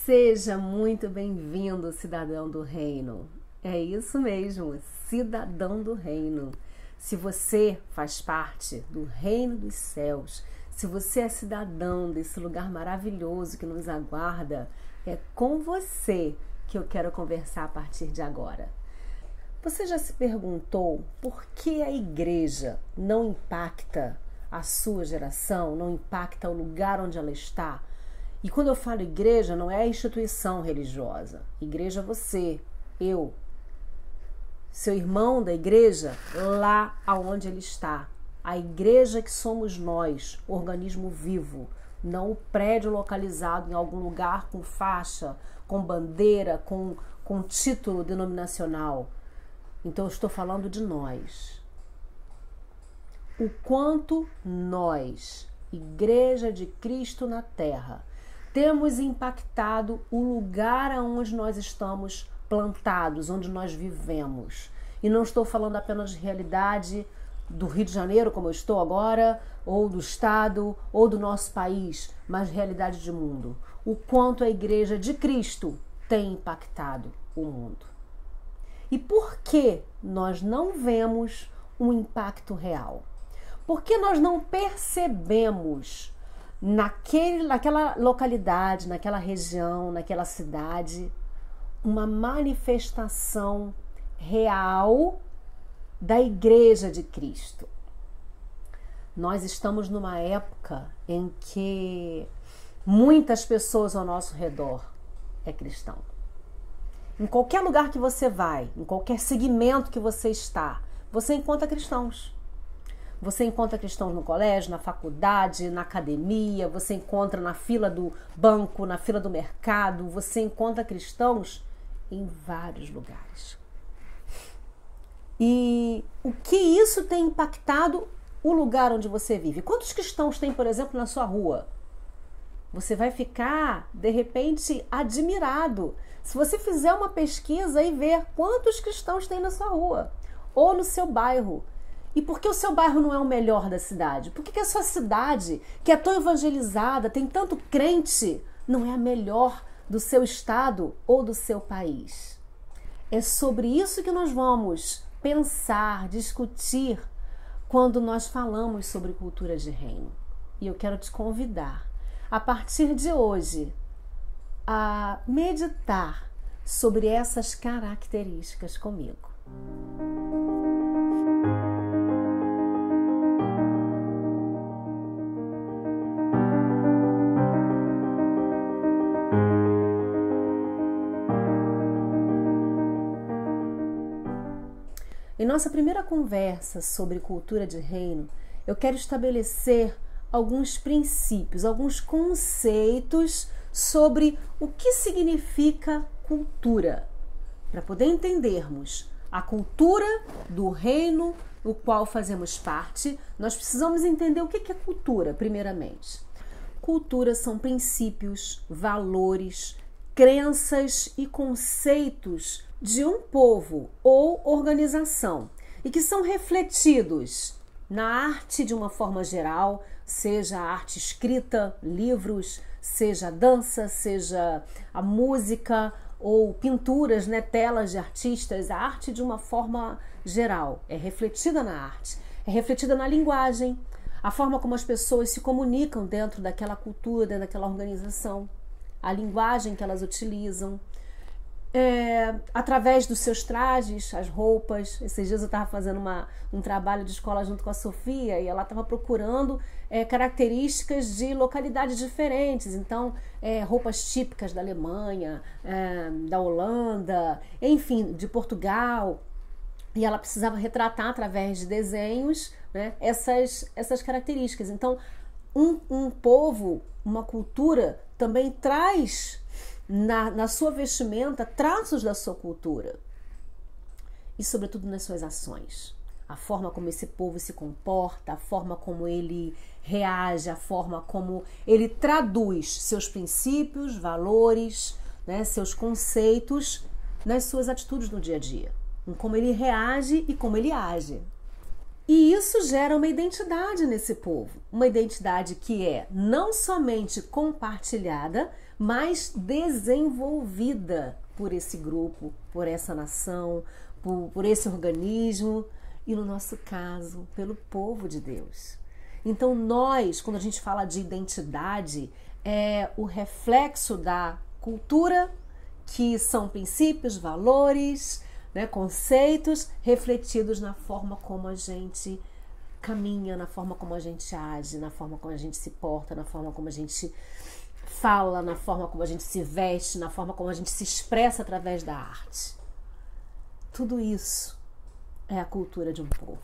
Seja muito bem-vindo, cidadão do reino. É isso mesmo, cidadão do reino. Se você faz parte do reino dos céus, se você é cidadão desse lugar maravilhoso que nos aguarda, é com você que eu quero conversar a partir de agora. Você já se perguntou por que a igreja não impacta a sua geração, não impacta o lugar onde ela está? E quando eu falo igreja, não é a instituição religiosa. Igreja é você, eu, seu irmão da igreja, lá aonde ele está. A igreja que somos nós, organismo vivo, não o prédio localizado em algum lugar com faixa, com bandeira, com título denominacional. Então eu estou falando de nós. O quanto nós, Igreja de Cristo na Terra, temos impactado o lugar aonde nós estamos plantados, onde nós vivemos. E não estou falando apenas de realidade do Rio de Janeiro, como eu estou agora, ou do estado, ou do nosso país, mas realidade de mundo. O quanto a Igreja de Cristo tem impactado o mundo. E por que nós não vemos um impacto real? Por que nós não percebemos naquela localidade, naquela região, naquela cidade, uma manifestação real da Igreja de Cristo? Nós estamos numa época em que muitas pessoas ao nosso redor é cristão. Em qualquer lugar que você vai, em qualquer segmento que você está, você encontra cristãos. Você encontra cristãos no colégio, na faculdade, na academia, você encontra na fila do banco, na fila do mercado, você encontra cristãos em vários lugares. E o que isso tem impactado o lugar onde você vive? Quantos cristãos tem, por exemplo, na sua rua? Você vai ficar, de repente, admirado se você fizer uma pesquisa e ver quantos cristãos tem na sua rua ou no seu bairro. E por que o seu bairro não é o melhor da cidade? Por que a sua cidade, que é tão evangelizada, tem tanto crente, não é a melhor do seu estado ou do seu país? É sobre isso que nós vamos pensar, discutir quando nós falamos sobre cultura de reino. E eu quero te convidar, a partir de hoje, a meditar sobre essas características comigo. Em nossa primeira conversa sobre cultura de reino, eu quero estabelecer alguns princípios, alguns conceitos sobre o que significa cultura, para poder entendermos a cultura do reino do qual fazemos parte. Nós precisamos entender o que é cultura, primeiramente. Cultura são princípios, valores, crenças e conceitos de um povo ou organização e que são refletidos na arte de uma forma geral, seja a arte escrita, livros, seja a dança, seja a música ou pinturas, telas de artistas. A arte de uma forma geral é refletida na arte, é refletida na linguagem, a forma como as pessoas se comunicam dentro daquela cultura, dentro daquela organização, a linguagem que elas utilizam, através dos seus trajes, as roupas. Esses dias eu estava fazendo um trabalho de escola junto com a Sofia e ela estava procurando características de localidades diferentes. Então, roupas típicas da Alemanha, da Holanda, enfim, de Portugal. E ela precisava retratar através de desenhos, essas características. Então, um povo, uma cultura também traz na sua vestimenta traços da sua cultura e sobretudo nas suas ações, a forma como esse povo se comporta, a forma como ele reage, a forma como ele traduz seus princípios, valores, seus conceitos nas suas atitudes no dia a dia, em como ele reage e como ele age. E isso gera uma identidade nesse povo, uma identidade que é não somente compartilhada, mas desenvolvida por esse grupo, por essa nação, por esse organismo e, no nosso caso, pelo povo de Deus. Então nós, quando a gente fala de identidade, é o reflexo da cultura, que são princípios, valores, né, conceitos refletidos na forma como a gente caminha, na forma como a gente age, na forma como a gente se porta, na forma como a gente fala, na forma como a gente se veste, na forma como a gente se expressa através da arte. Tudo isso é a cultura de um povo.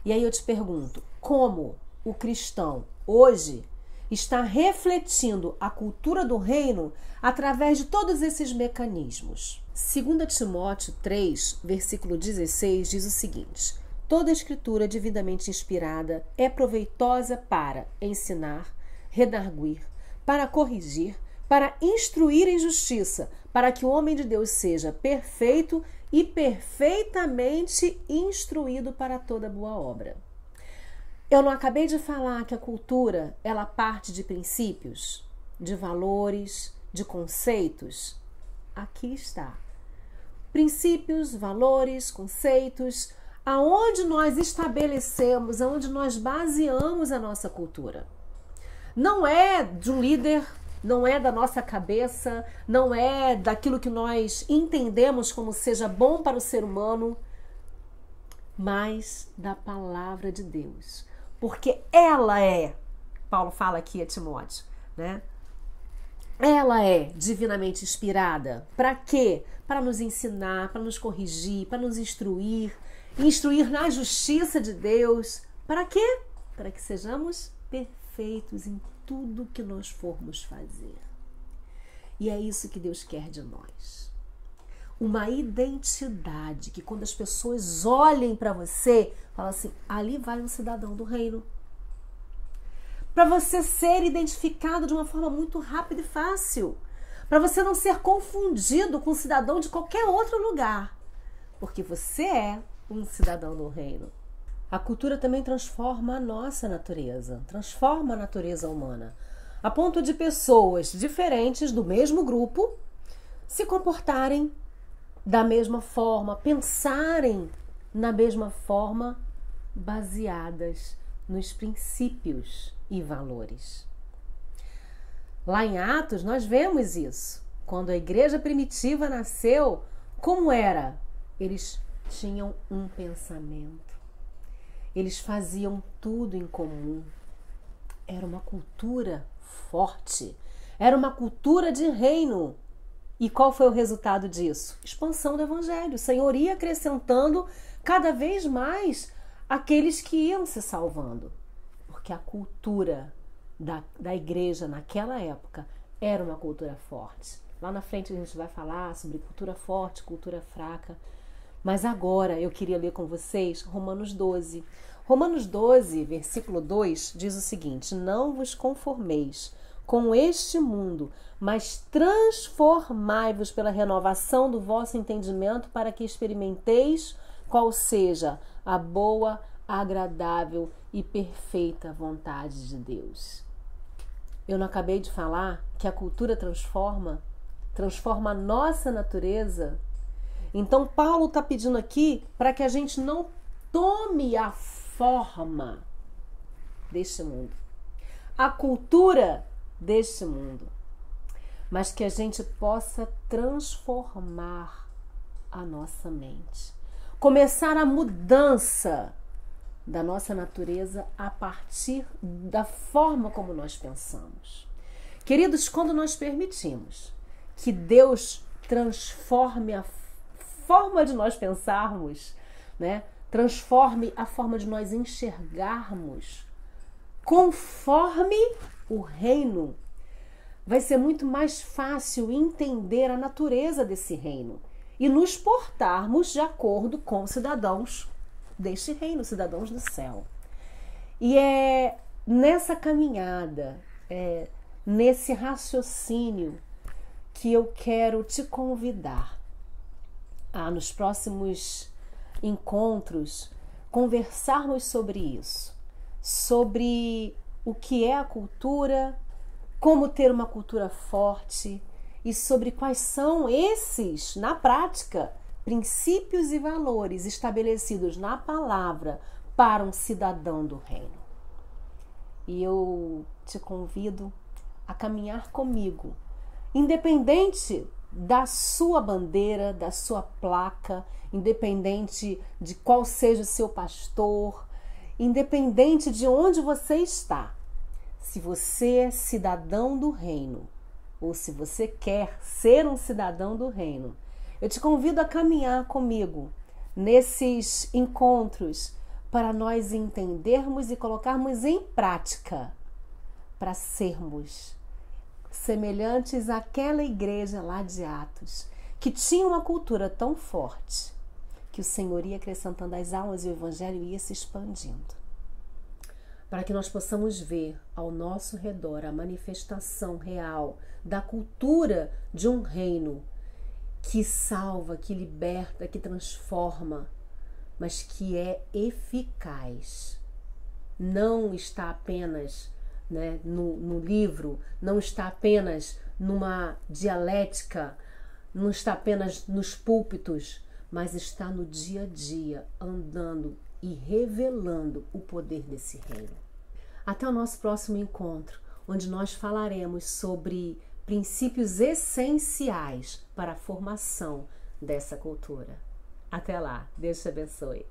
E aí eu te pergunto, como o cristão hoje está refletindo a cultura do reino através de todos esses mecanismos? 2 Timóteo 3, versículo 16, diz o seguinte: toda a escritura devidamente inspirada é proveitosa para ensinar, redarguir, para corrigir, para instruir em justiça, para que o homem de Deus seja perfeito e perfeitamente instruído para toda boa obra. Eu não acabei de falar que a cultura, ela parte de princípios, de valores, de conceitos? Aqui está. Princípios, valores, conceitos, aonde nós estabelecemos, aonde nós baseamos a nossa cultura. Não é de um líder, não é da nossa cabeça, não é daquilo que nós entendemos como seja bom para o ser humano, mas da palavra de Deus. Porque ela é, Paulo fala aqui a Timóteo, né? Ela é divinamente inspirada. Para quê? Para nos ensinar, para nos corrigir, para nos instruir na justiça de Deus. Para quê? Para que sejamos perfeitos em tudo que nós formos fazer. E é isso que Deus quer de nós. Uma identidade que quando as pessoas olhem para você, falam assim, ali vai um cidadão do reino. Para você ser identificado de uma forma muito rápida e fácil. Para você não ser confundido com um cidadão de qualquer outro lugar. Porque você é um cidadão do reino. A cultura também transforma a nossa natureza, transforma a natureza humana, a ponto de pessoas diferentes do mesmo grupo se comportarem da mesma forma, pensarem na mesma forma, baseadas nos princípios e valores. Lá em Atos nós vemos isso. Quando a igreja primitiva nasceu, como era? Eles tinham um pensamento. Eles faziam tudo em comum. Era uma cultura forte. Era uma cultura de reino. E qual foi o resultado disso? Expansão do evangelho. O Senhor ia acrescentando cada vez mais aqueles que iam se salvando. Porque a cultura da igreja naquela época era uma cultura forte. Lá na frente a gente vai falar sobre cultura forte, cultura fraca. Mas agora eu queria ler com vocês Romanos 12. Romanos 12, versículo 2, diz o seguinte: não vos conformeis com este mundo, mas transformai-vos pela renovação do vosso entendimento, para que experimenteis qual seja a boa, agradável e perfeita vontade de Deus. Eu não acabei de falar que a cultura transforma a nossa natureza? Então Paulo está pedindo aqui para que a gente não tome a forma deste mundo, a cultura deste mundo, mas que a gente possa transformar a nossa mente, começar a mudança da nossa natureza a partir da forma como nós pensamos. Queridos, quando nós permitimos que Deus transforme a forma de nós pensarmos, né? Transforme a forma de nós enxergarmos conforme o reino, vai ser muito mais fácil entender a natureza desse reino e nos portarmos de acordo com cidadãos deste reino, cidadãos do céu. E é nessa caminhada, nesse raciocínio que eu quero te convidar a, nos próximos encontros, conversarmos sobre isso, sobre o que é a cultura, como ter uma cultura forte e sobre quais são esses, na prática, princípios e valores estabelecidos na palavra para um cidadão do reino. E eu te convido a caminhar comigo, independente da sua bandeira, da sua placa, independente de qual seja o seu pastor, independente de onde você está. Se você é cidadão do reino, ou se você quer ser um cidadão do reino, eu te convido a caminhar comigo nesses encontros para nós entendermos e colocarmos em prática para sermos semelhantes àquela igreja lá de Atos, que tinha uma cultura tão forte que o Senhor ia acrescentando as almas e o evangelho ia se expandindo. Para que nós possamos ver ao nosso redor a manifestação real da cultura de um reino que salva, que liberta, que transforma, mas que é eficaz. Não está apenas no livro, não está apenas numa dialética, não está apenas nos púlpitos, mas está no dia a dia, andando e revelando o poder desse reino. Até o nosso próximo encontro, onde nós falaremos sobre princípios essenciais para a formação dessa cultura. Até lá, Deus te abençoe.